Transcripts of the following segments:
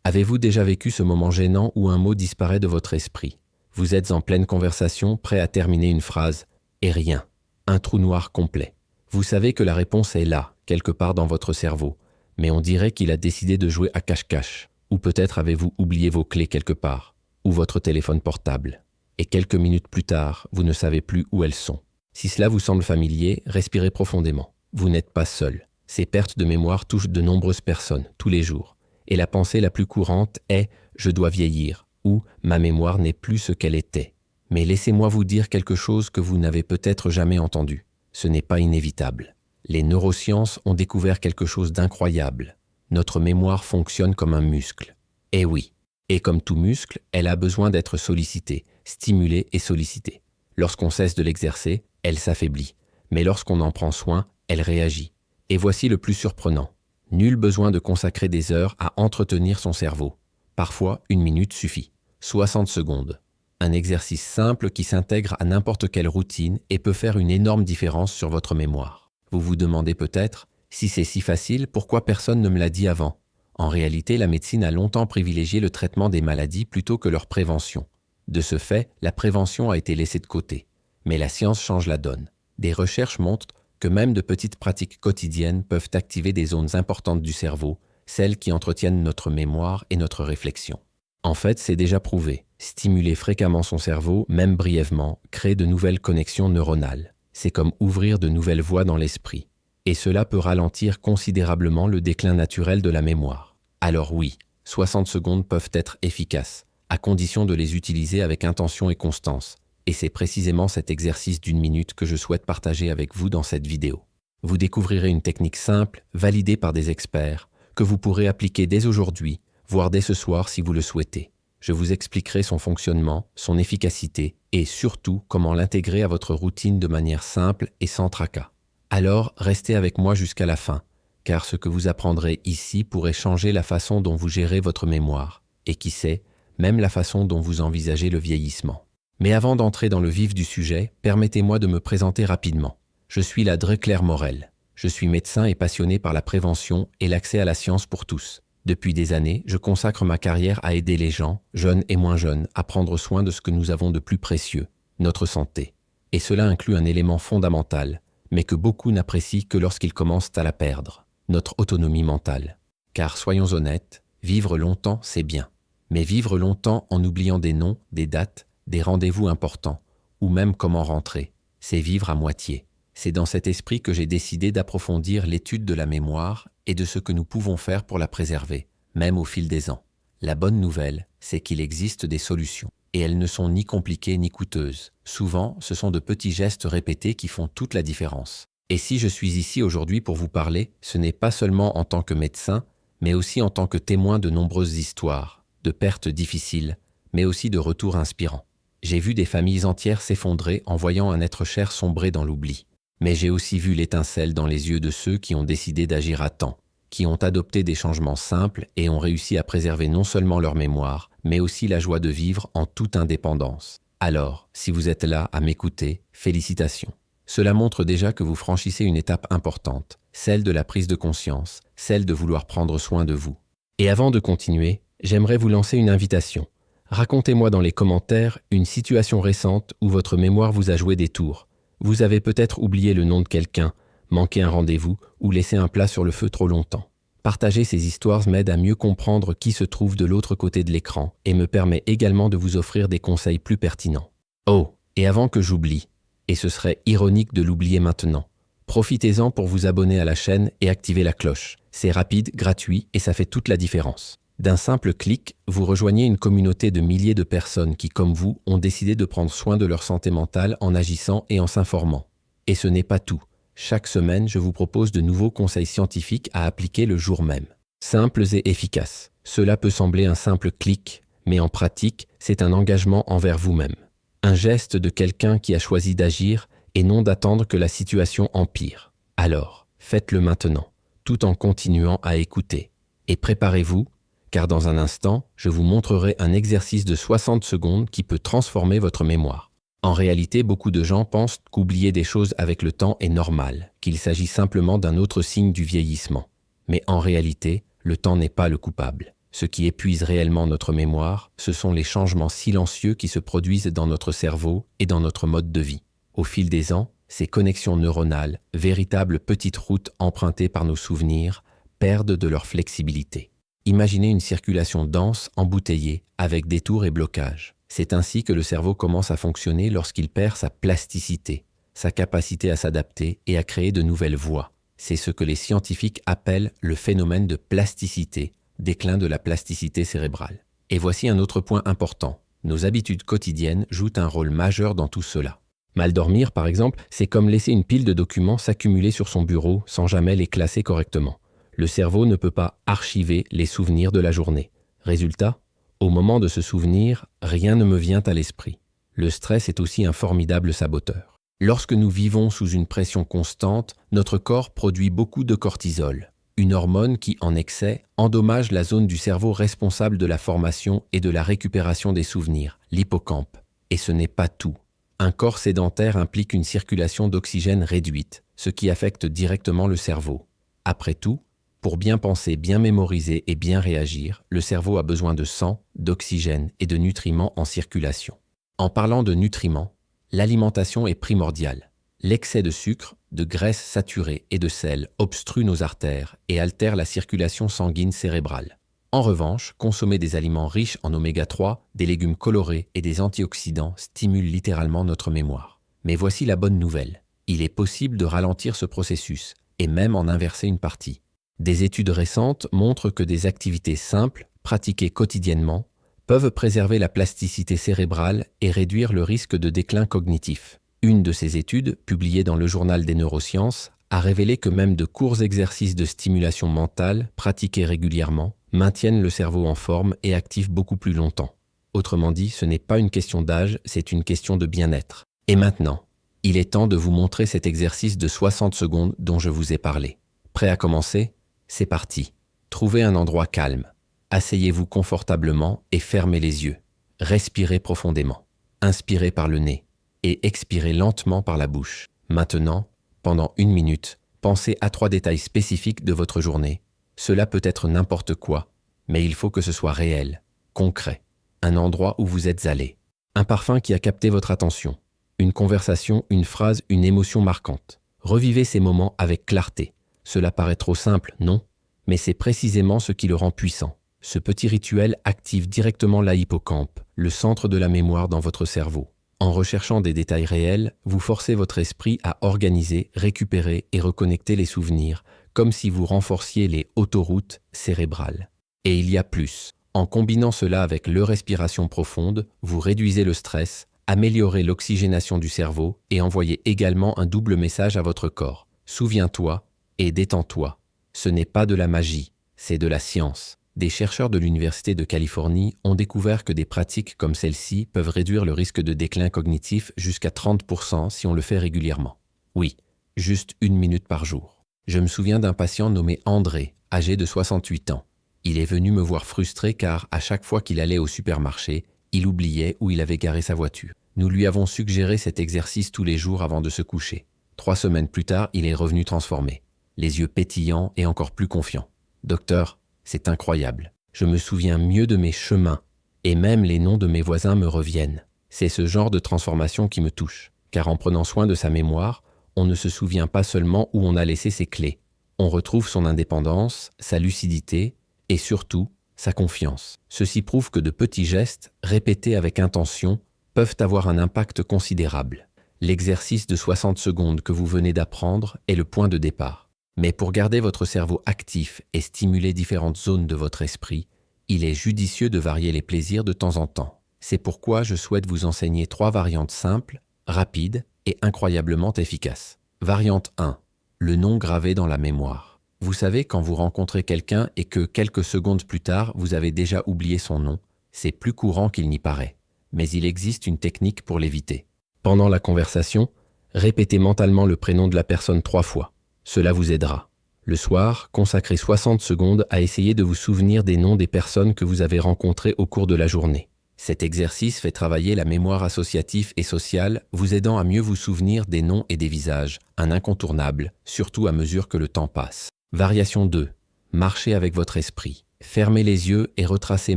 Avez-vous déjà vécu ce moment gênant où un mot disparaît de votre esprit? Vous êtes en pleine conversation, prêt à terminer une phrase, et rien. Un trou noir complet. Vous savez que la réponse est là, quelque part dans votre cerveau, mais on dirait qu'il a décidé de jouer à cache-cache. Ou peut-être avez-vous oublié vos clés quelque part, ou votre téléphone portable. Et quelques minutes plus tard, vous ne savez plus où elles sont. Si cela vous semble familier, respirez profondément. Vous n'êtes pas seul. Ces pertes de mémoire touchent de nombreuses personnes, tous les jours. Et la pensée la plus courante est « je dois vieillir » ou « ma mémoire n'est plus ce qu'elle était ». Mais laissez-moi vous dire quelque chose que vous n'avez peut-être jamais entendu. Ce n'est pas inévitable. Les neurosciences ont découvert quelque chose d'incroyable. Notre mémoire fonctionne comme un muscle. Eh oui. Et comme tout muscle, elle a besoin d'être sollicitée, stimulée et sollicitée. Lorsqu'on cesse de l'exercer, elle s'affaiblit. Mais lorsqu'on en prend soin, elle réagit. Et voici le plus surprenant. Nul besoin de consacrer des heures à entretenir son cerveau. Parfois, 1 minute suffit. 60 secondes. Un exercice simple qui s'intègre à n'importe quelle routine et peut faire une énorme différence sur votre mémoire. Vous vous demandez peut-être, si c'est si facile, pourquoi personne ne me l'a dit avant? En réalité, la médecine a longtemps privilégié le traitement des maladies plutôt que leur prévention. De ce fait, la prévention a été laissée de côté. Mais la science change la donne. Des recherches montrent que même de petites pratiques quotidiennes peuvent activer des zones importantes du cerveau, celles qui entretiennent notre mémoire et notre réflexion. En fait, c'est déjà prouvé. Stimuler fréquemment son cerveau, même brièvement, crée de nouvelles connexions neuronales. C'est comme ouvrir de nouvelles voies dans l'esprit. Et cela peut ralentir considérablement le déclin naturel de la mémoire. Alors oui, 60 secondes peuvent être efficaces, à condition de les utiliser avec intention et constance. Et c'est précisément cet exercice d'1 minute que je souhaite partager avec vous dans cette vidéo. Vous découvrirez une technique simple, validée par des experts, que vous pourrez appliquer dès aujourd'hui, voire dès ce soir si vous le souhaitez. Je vous expliquerai son fonctionnement, son efficacité et surtout comment l'intégrer à votre routine de manière simple et sans tracas. Alors, restez avec moi jusqu'à la fin, car ce que vous apprendrez ici pourrait changer la façon dont vous gérez votre mémoire, et qui sait, même la façon dont vous envisagez le vieillissement. Mais avant d'entrer dans le vif du sujet, permettez-moi de me présenter rapidement. Je suis la Dre Claire Morel. Je suis médecin et passionné par la prévention et l'accès à la science pour tous. Depuis des années, je consacre ma carrière à aider les gens, jeunes et moins jeunes, à prendre soin de ce que nous avons de plus précieux, notre santé. Et cela inclut un élément fondamental, mais que beaucoup n'apprécient que lorsqu'ils commencent à la perdre, notre autonomie mentale. Car soyons honnêtes, vivre longtemps, c'est bien. Mais vivre longtemps en oubliant des noms, des dates, des rendez-vous importants, ou même comment rentrer, c'est vivre à moitié. C'est dans cet esprit que j'ai décidé d'approfondir l'étude de la mémoire et de ce que nous pouvons faire pour la préserver, même au fil des ans. La bonne nouvelle, c'est qu'il existe des solutions, et elles ne sont ni compliquées ni coûteuses. Souvent, ce sont de petits gestes répétés qui font toute la différence. Et si je suis ici aujourd'hui pour vous parler, ce n'est pas seulement en tant que médecin, mais aussi en tant que témoin de nombreuses histoires, de pertes difficiles, mais aussi de retours inspirants. J'ai vu des familles entières s'effondrer en voyant un être cher sombrer dans l'oubli. Mais j'ai aussi vu l'étincelle dans les yeux de ceux qui ont décidé d'agir à temps, qui ont adopté des changements simples et ont réussi à préserver non seulement leur mémoire, mais aussi la joie de vivre en toute indépendance. Alors, si vous êtes là à m'écouter, félicitations. Cela montre déjà que vous franchissez une étape importante, celle de la prise de conscience, celle de vouloir prendre soin de vous. Et avant de continuer, j'aimerais vous lancer une invitation. Racontez-moi dans les commentaires une situation récente où votre mémoire vous a joué des tours. Vous avez peut-être oublié le nom de quelqu'un, manqué un rendez-vous ou laissé un plat sur le feu trop longtemps. Partager ces histoires m'aide à mieux comprendre qui se trouve de l'autre côté de l'écran et me permet également de vous offrir des conseils plus pertinents. Oh, et avant que j'oublie, et ce serait ironique de l'oublier maintenant, profitez-en pour vous abonner à la chaîne et activer la cloche. C'est rapide, gratuit et ça fait toute la différence. D'un simple clic, vous rejoignez une communauté de milliers de personnes qui, comme vous, ont décidé de prendre soin de leur santé mentale en agissant et en s'informant. Et ce n'est pas tout. Chaque semaine, je vous propose de nouveaux conseils scientifiques à appliquer le jour même. Simples et efficaces. Cela peut sembler un simple clic, mais en pratique, c'est un engagement envers vous-même. Un geste de quelqu'un qui a choisi d'agir et non d'attendre que la situation empire. Alors, faites-le maintenant, tout en continuant à écouter. Et préparez-vous, car dans un instant, je vous montrerai un exercice de 60 secondes qui peut transformer votre mémoire. En réalité, beaucoup de gens pensent qu'oublier des choses avec le temps est normal, qu'il s'agit simplement d'un autre signe du vieillissement. Mais en réalité, le temps n'est pas le coupable. Ce qui épuise réellement notre mémoire, ce sont les changements silencieux qui se produisent dans notre cerveau et dans notre mode de vie. Au fil des ans, ces connexions neuronales, véritables petites routes empruntées par nos souvenirs, perdent de leur flexibilité. Imaginez une circulation dense, embouteillée, avec détours et blocages. C'est ainsi que le cerveau commence à fonctionner lorsqu'il perd sa plasticité, sa capacité à s'adapter et à créer de nouvelles voies. C'est ce que les scientifiques appellent le phénomène de plasticité, déclin de la plasticité cérébrale. Et voici un autre point important. Nos habitudes quotidiennes jouent un rôle majeur dans tout cela. Mal dormir, par exemple, c'est comme laisser une pile de documents s'accumuler sur son bureau sans jamais les classer correctement. Le cerveau ne peut pas archiver les souvenirs de la journée. Résultat, au moment de se souvenir, rien ne me vient à l'esprit. Le stress est aussi un formidable saboteur. Lorsque nous vivons sous une pression constante, notre corps produit beaucoup de cortisol, une hormone qui, en excès, endommage la zone du cerveau responsable de la formation et de la récupération des souvenirs, l'hippocampe. Et ce n'est pas tout. Un corps sédentaire implique une circulation d'oxygène réduite, ce qui affecte directement le cerveau. Après tout, pour bien penser, bien mémoriser et bien réagir, le cerveau a besoin de sang, d'oxygène et de nutriments en circulation. En parlant de nutriments, l'alimentation est primordiale. L'excès de sucre, de graisse saturée et de sel obstrue nos artères et altère la circulation sanguine cérébrale. En revanche, consommer des aliments riches en oméga 3, des légumes colorés et des antioxydants stimule littéralement notre mémoire. Mais voici la bonne nouvelle. Il est possible de ralentir ce processus et même en inverser une partie. Des études récentes montrent que des activités simples, pratiquées quotidiennement, peuvent préserver la plasticité cérébrale et réduire le risque de déclin cognitif. Une de ces études, publiée dans le journal des neurosciences, a révélé que même de courts exercices de stimulation mentale, pratiqués régulièrement, maintiennent le cerveau en forme et actifs beaucoup plus longtemps. Autrement dit, ce n'est pas une question d'âge, c'est une question de bien-être. Et maintenant, il est temps de vous montrer cet exercice de 60 secondes dont je vous ai parlé. Prêt à commencer ? C'est parti. Trouvez un endroit calme. Asseyez-vous confortablement et fermez les yeux. Respirez profondément. Inspirez par le nez et expirez lentement par la bouche. Maintenant, pendant 1 minute, pensez à 3 détails spécifiques de votre journée. Cela peut être n'importe quoi, mais il faut que ce soit réel, concret. Un endroit où vous êtes allé. Un parfum qui a capté votre attention. Une conversation, une phrase, une émotion marquante. Revivez ces moments avec clarté. Cela paraît trop simple, non? Mais c'est précisément ce qui le rend puissant. Ce petit rituel active directement la hippocampe, le centre de la mémoire dans votre cerveau. En recherchant des détails réels, vous forcez votre esprit à organiser, récupérer et reconnecter les souvenirs, comme si vous renforciez les autoroutes cérébrales. Et il y a plus. En combinant cela avec leur respiration profonde, vous réduisez le stress, améliorez l'oxygénation du cerveau et envoyez également un double message à votre corps. Souviens-toi et détends-toi. Ce n'est pas de la magie, c'est de la science. Des chercheurs de l'Université de Californie ont découvert que des pratiques comme celle-ci peuvent réduire le risque de déclin cognitif jusqu'à 30% si on le fait régulièrement. Oui, juste 1 minute par jour. Je me souviens d'un patient nommé André, âgé de 68 ans. Il est venu me voir frustré car, à chaque fois qu'il allait au supermarché, il oubliait où il avait garé sa voiture. Nous lui avons suggéré cet exercice tous les jours avant de se coucher. 3 semaines plus tard, il est revenu transformé, les yeux pétillants et encore plus confiant. « Docteur, c'est incroyable. Je me souviens mieux de mes chemins et même les noms de mes voisins me reviennent. C'est ce genre de transformation qui me touche, car en prenant soin de sa mémoire, on ne se souvient pas seulement où on a laissé ses clés. On retrouve son indépendance, sa lucidité et surtout sa confiance. Ceci prouve que de petits gestes, répétés avec intention, peuvent avoir un impact considérable. L'exercice de 60 secondes que vous venez d'apprendre est le point de départ. Mais pour garder votre cerveau actif et stimuler différentes zones de votre esprit, il est judicieux de varier les plaisirs de temps en temps. C'est pourquoi je souhaite vous enseigner 3 variantes simples, rapides et incroyablement efficaces. Variante 1. Le nom gravé dans la mémoire. Vous savez, quand vous rencontrez quelqu'un et que quelques secondes plus tard, vous avez déjà oublié son nom, c'est plus courant qu'il n'y paraît. Mais il existe une technique pour l'éviter. Pendant la conversation, répétez mentalement le prénom de la personne 3 fois. Cela vous aidera. Le soir, consacrez 60 secondes à essayer de vous souvenir des noms des personnes que vous avez rencontrées au cours de la journée. Cet exercice fait travailler la mémoire associative et sociale, vous aidant à mieux vous souvenir des noms et des visages, un incontournable, surtout à mesure que le temps passe. Variation 2. Marchez avec votre esprit. Fermez les yeux et retracez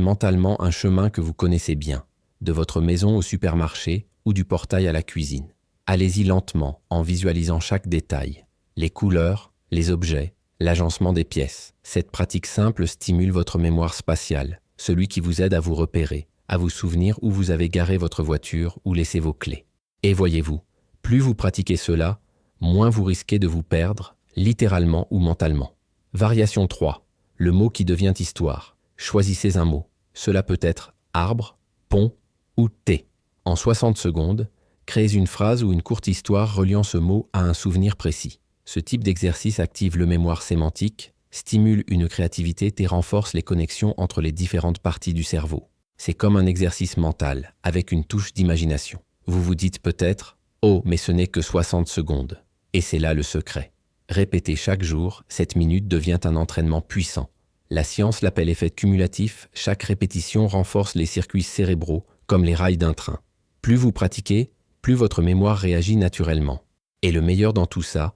mentalement un chemin que vous connaissez bien, de votre maison au supermarché ou du portail à la cuisine. Allez-y lentement en visualisant chaque détail, les couleurs, les objets, l'agencement des pièces. Cette pratique simple stimule votre mémoire spatiale, celui qui vous aide à vous repérer, à vous souvenir où vous avez garé votre voiture ou laissé vos clés. Et voyez-vous, plus vous pratiquez cela, moins vous risquez de vous perdre, littéralement ou mentalement. Variation 3. Le mot qui devient histoire. Choisissez un mot. Cela peut être arbre, pont ou thé. En 60 secondes, créez une phrase ou une courte histoire reliant ce mot à un souvenir précis. Ce type d'exercice active le mémoire sémantique, stimule une créativité et renforce les connexions entre les différentes parties du cerveau. C'est comme un exercice mental, avec une touche d'imagination. Vous vous dites peut-être « Oh, mais ce n'est que 60 secondes ». Et c'est là le secret. Répétez chaque jour, cette minute devient un entraînement puissant. La science l'appelle effet cumulatif, chaque répétition renforce les circuits cérébraux, comme les rails d'un train. Plus vous pratiquez, plus votre mémoire réagit naturellement. Et le meilleur dans tout cela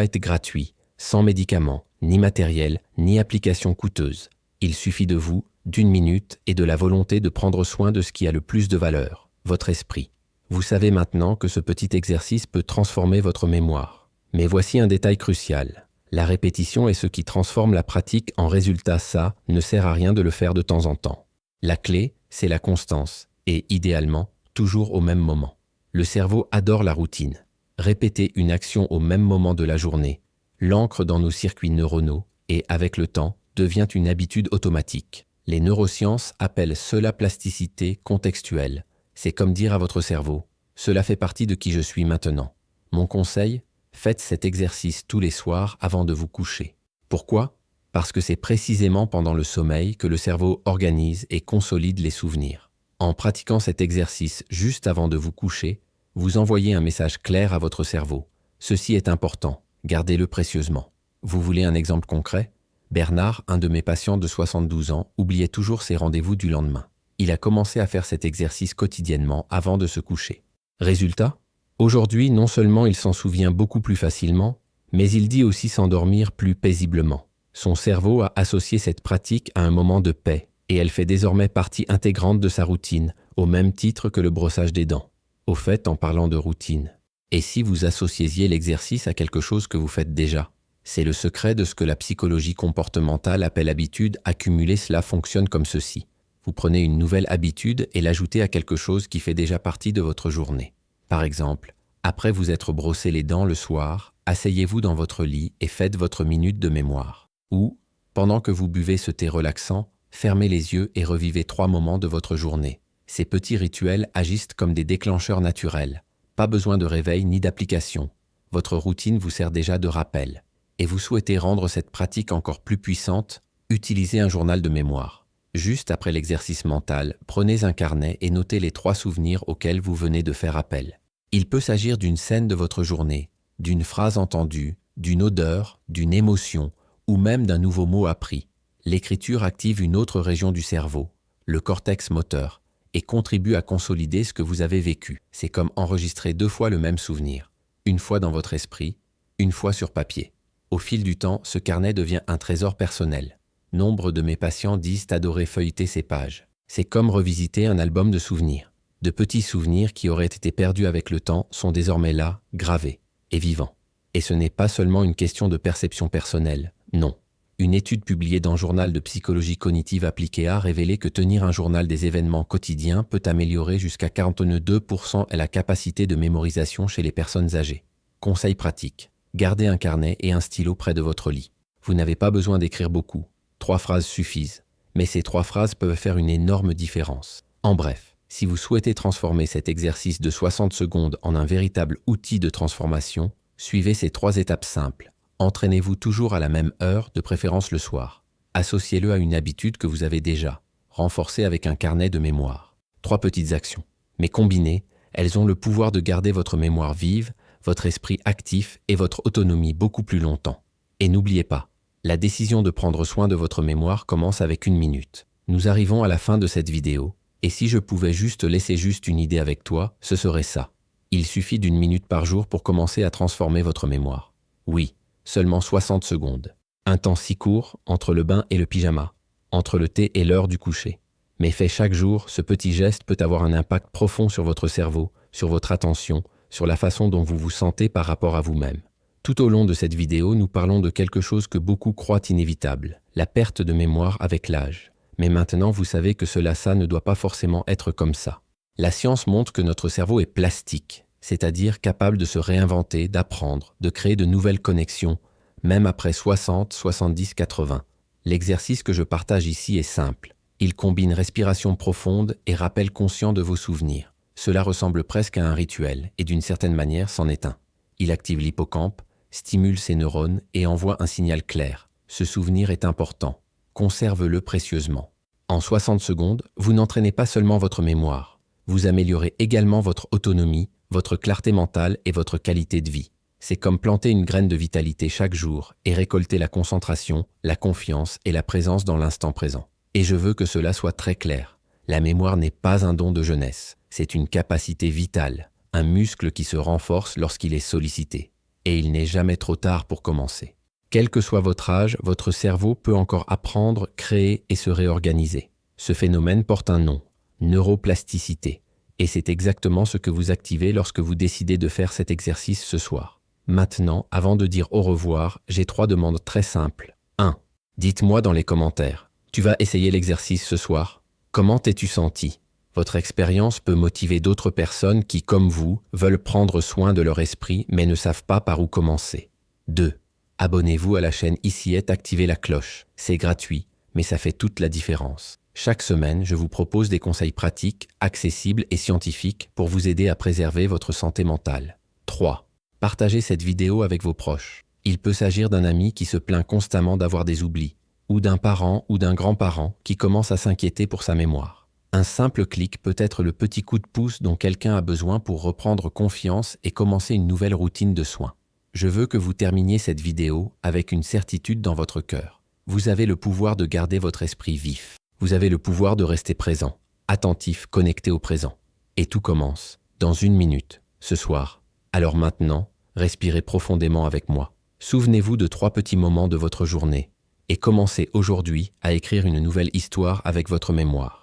est gratuit, sans médicaments, ni matériel, ni application coûteuse. Il suffit de vous, d'une minute et de la volonté de prendre soin de ce qui a le plus de valeur, votre esprit. Vous savez maintenant que ce petit exercice peut transformer votre mémoire. Mais voici un détail crucial. La répétition est ce qui transforme la pratique en résultat. Ça ne sert à rien de le faire de temps en temps. La clé, c'est la constance, et idéalement, toujours au même moment. Le cerveau adore la routine. Répéter une action au même moment de la journée l'ancre dans nos circuits neuronaux et, avec le temps, devient une habitude automatique. Les neurosciences appellent cela plasticité contextuelle. C'est comme dire à votre cerveau « Cela fait partie de qui je suis maintenant ». Mon conseil, faites cet exercice tous les soirs avant de vous coucher. Pourquoi ? Parce que c'est précisément pendant le sommeil que le cerveau organise et consolide les souvenirs. En pratiquant cet exercice juste avant de vous coucher, vous envoyez un message clair à votre cerveau. Ceci est important, gardez-le précieusement. Vous voulez un exemple concret ? Bernard, un de mes patients de 72 ans, oubliait toujours ses rendez-vous du lendemain. Il a commencé à faire cet exercice quotidiennement avant de se coucher. Résultat ? Aujourd'hui, non seulement il s'en souvient beaucoup plus facilement, mais il dit aussi s'endormir plus paisiblement. Son cerveau a associé cette pratique à un moment de paix, et elle fait désormais partie intégrante de sa routine, au même titre que le brossage des dents. Au fait, en parlant de routine, et si vous associésiez l'exercice à quelque chose que vous faites déjà ? C'est le secret de ce que la psychologie comportementale appelle habitude accumulée. Cela fonctionne comme ceci. Vous prenez une nouvelle habitude et l'ajoutez à quelque chose qui fait déjà partie de votre journée. Par exemple, après vous être brossé les dents le soir, asseyez-vous dans votre lit et faites votre minute de mémoire. Ou, pendant que vous buvez ce thé relaxant, fermez les yeux et revivez 3 moments de votre journée. Ces petits rituels agissent comme des déclencheurs naturels. Pas besoin de réveil ni d'application. Votre routine vous sert déjà de rappel. Et vous souhaitez rendre cette pratique encore plus puissante, utilisez un journal de mémoire. Juste après l'exercice mental, prenez un carnet et notez les 3 souvenirs auxquels vous venez de faire appel. Il peut s'agir d'une scène de votre journée, d'une phrase entendue, d'une odeur, d'une émotion ou même d'un nouveau mot appris. L'écriture active une autre région du cerveau, le cortex moteur, et contribue à consolider ce que vous avez vécu. C'est comme enregistrer 2 fois le même souvenir, une fois dans votre esprit, une fois sur papier. Au fil du temps, ce carnet devient un trésor personnel. Nombre de mes patients disent adorer feuilleter ces pages. C'est comme revisiter un album de souvenirs. De petits souvenirs qui auraient été perdus avec le temps sont désormais là, gravés et vivants. Et ce n'est pas seulement une question de perception personnelle, non. Une étude publiée dans le Journal de psychologie cognitive appliquée a révélé que tenir un journal des événements quotidiens peut améliorer jusqu'à 42% la capacité de mémorisation chez les personnes âgées. Conseil pratique. Gardez un carnet et un stylo près de votre lit. Vous n'avez pas besoin d'écrire beaucoup. 3 phrases suffisent. Mais ces 3 phrases peuvent faire une énorme différence. En bref, si vous souhaitez transformer cet exercice de 60 secondes en un véritable outil de transformation, suivez ces 3 étapes simples. Entraînez-vous toujours à la même heure, de préférence le soir. Associez-le à une habitude que vous avez déjà. Renforcez avec un carnet de mémoire. 3 petites actions. Mais combinées, elles ont le pouvoir de garder votre mémoire vive, votre esprit actif et votre autonomie beaucoup plus longtemps. Et n'oubliez pas, la décision de prendre soin de votre mémoire commence avec 1 minute. Nous arrivons à la fin de cette vidéo, et si je pouvais laisser une idée avec toi, ce serait ça. Il suffit d'1 minute par jour pour commencer à transformer votre mémoire. Oui, seulement 60 secondes. Un temps si court entre le bain et le pyjama. entre le thé et l'heure du coucher. Mais fait chaque jour, ce petit geste peut avoir un impact profond sur votre cerveau, sur votre attention, sur la façon dont vous vous sentez par rapport à vous-même. Tout au long de cette vidéo, nous parlons de quelque chose que beaucoup croient inévitable, la perte de mémoire avec l'âge. Mais maintenant, vous savez que ça ne doit pas forcément être comme ça. La science montre que notre cerveau est plastique, c'est-à-dire capable de se réinventer, d'apprendre, de créer de nouvelles connexions, même après 60, 70, 80. L'exercice que je partage ici est simple. Il combine respiration profonde et rappel conscient de vos souvenirs. Cela ressemble presque à un rituel, et d'une certaine manière, c'en est un. Il active l'hippocampe, stimule ses neurones et envoie un signal clair. Ce souvenir est important. Conserve-le précieusement. En 60 secondes, vous n'entraînez pas seulement votre mémoire. Vous améliorez également votre autonomie, votre clarté mentale et votre qualité de vie. C'est comme planter une graine de vitalité chaque jour et récolter la concentration, la confiance et la présence dans l'instant présent. Et je veux que cela soit très clair. La mémoire n'est pas un don de jeunesse. C'est une capacité vitale, un muscle qui se renforce lorsqu'il est sollicité. Et il n'est jamais trop tard pour commencer. Quel que soit votre âge, votre cerveau peut encore apprendre, créer et se réorganiser. Ce phénomène porte un nom, neuroplasticité. Et c'est exactement ce que vous activez lorsque vous décidez de faire cet exercice ce soir. Maintenant, avant de dire au revoir, j'ai 3 demandes très simples. 1. Dites-moi dans les commentaires. Tu vas essayer l'exercice ce soir? Comment t'es-tu senti? Votre expérience peut motiver d'autres personnes qui, comme vous, veulent prendre soin de leur esprit mais ne savent pas par où commencer. 2. Abonnez-vous à la chaîne Ici Est, activez la cloche. C'est gratuit, mais ça fait toute la différence. Chaque semaine, je vous propose des conseils pratiques, accessibles et scientifiques pour vous aider à préserver votre santé mentale. 3. Partagez cette vidéo avec vos proches. Il peut s'agir d'un ami qui se plaint constamment d'avoir des oublis, ou d'un parent ou d'un grand-parent qui commence à s'inquiéter pour sa mémoire. Un simple clic peut être le petit coup de pouce dont quelqu'un a besoin pour reprendre confiance et commencer une nouvelle routine de soins. Je veux que vous terminiez cette vidéo avec une certitude dans votre cœur. Vous avez le pouvoir de garder votre esprit vif. Vous avez le pouvoir de rester présent, attentif, connecté au présent. Et tout commence dans 1 minute, ce soir. Alors maintenant, respirez profondément avec moi. Souvenez-vous de 3 petits moments de votre journée et commencez aujourd'hui à écrire une nouvelle histoire avec votre mémoire.